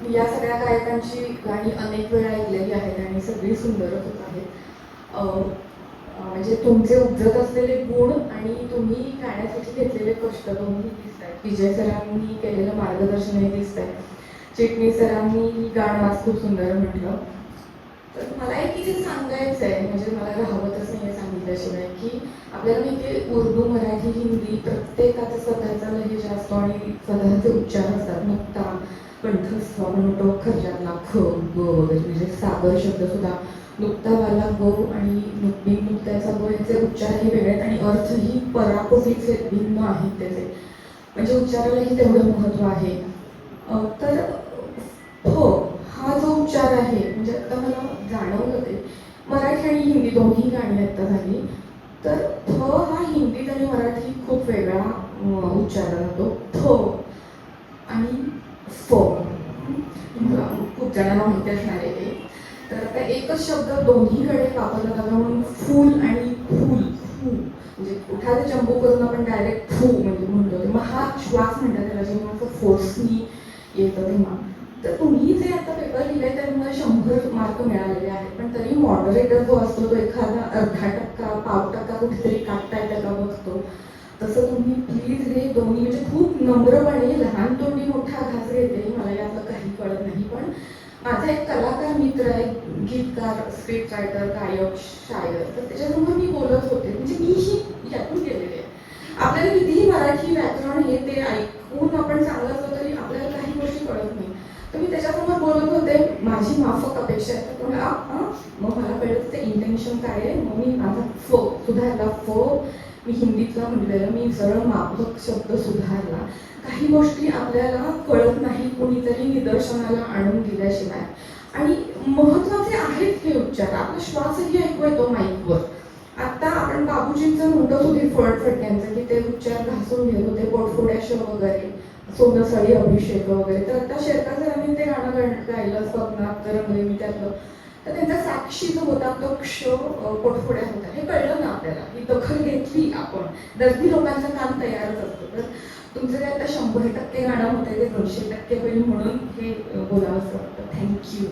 मी या सगळ्या गायकांची गाणी अनेक वेळा ऐकलेली आहेत आणि सगळी सुंदरच होत आहेत. म्हणजे तुमचे उपजत असलेले गुण आणि तुम्ही गाण्यासाठी घेतलेले कष्ट दोन्ही दिसत आहेत. विजय सरांनी केलेलं मार्गदर्शनही दिसत आहे. चिटणीस सरांनी गाणं आज खूप सुंदर म्हटलं. तर मला एक इथे सांगायचं आहे, म्हणजे मला राहवतच नाही सांगितल्याशिवाय, की आपल्याला माहिती उर्दू, मराठी, हिंदी प्रत्येकाचा स्वतःचा लहेजा असतो आणि स्वतःचे उच्चार असतात. नुकता कंठस्थ म्हणतो खरजातला ख ग वगैरे, म्हणजे सागर शब्द सुद्धा नुकतावाला ग आणि नुकत्याचा ग याचे उच्चारही वेगळे आहेत आणि अर्थही पराकोटीचे भिन्न आहेत त्याचे, म्हणजे उच्चारालाही तेवढं महत्त्व आहे. तर हो, हा जो उच्चार आहे, म्हणजे आता मला जाणवलं ते मराठी आणि हिंदी दोन्ही गाणी आता झाली, तर थ हा हिंदीत आणि मराठीत खूप वेगळा उच्चार होतो. थ आणि फ, खूप जणांना माहिती असणार आहे ते. तर आता एकच शब्द दोन्हीकडे वापरला जातो, म्हणून फूल आणि फूल, फू म्हणजे कुठाचे चंपू करून आपण डायरेक्ट फू म्हणजे म्हणतो. मग हा श्वास म्हणतात त्याला, जेव्हा फोर्सनी येतं तेव्हा. तर तुम्ही जे आता पेपर लिहिलाय त्यात मला 100 मार्क मिळालेले आहेत, पण तरी मॉडरेटर जो असतो तो एखादा अर्धा टक्का, पाव टक्का कुठेतरी काढता येतं का बघतो. तसं तुम्ही प्लीज हे दोन्ही, म्हणजे खूप नम्रपणे, लहान तोंडी मोठा घास घेते, मला यातलं काही कळत नाही. पण माझा एक कलाकार मित्र आहे, गीतकार, स्क्रिप्ट रायटर, गायक, शायर, तर त्याच्यासमोर मी बोलत होते, म्हणजे मीही यातून गेलेले आहे. आपल्याला कितीही मराठी व्याकरण हे ते ऐकून आपण चांगलं असलं तरी आपल्याला काही गोष्टी कळत नाही. तर मी त्याच्यासमोर बोलत होते, माझी माफक अपेक्षा आहे. तर मग मला कळलं ते इंटेन्शन काय आहे. मग मी माझा फ सुधारला, मी हिंदीतला म्हटलेलं मी सरळ माफक शब्द सुधारला. काही गोष्टी आपल्याला कळत नाही कोणीतरी निदर्शनाला आणून दिल्याशिवाय. आणि महत्वाचे आहेत हे उच्चार, आपला श्वासही ऐकू येतो माईकवर. आता आपण बाबूजींचं म्हणतो सुधीर फडक्यांचं, की ते उच्चार घासून घेत होते, पोटफोड्याश वगैरे, सोनसळी अभिषेक वगैरे. तर आता शेरकर सरांनी ते गाणं गायलं, स्वप्नात तरंगले मी त्यातलं. तर त्यांचा साक्षी जो होता तो क्ष पोटफोड्या होता, हे कळलं ना आपल्याला, ही दखल घेतली आपण. दर्दी लोकांचं काम तयारच असतं. तर तुमचं काय आता 100% गाणं होतंय, ते 200% होईल म्हणून हे बोलावंसं वाटतं. थँक्यू.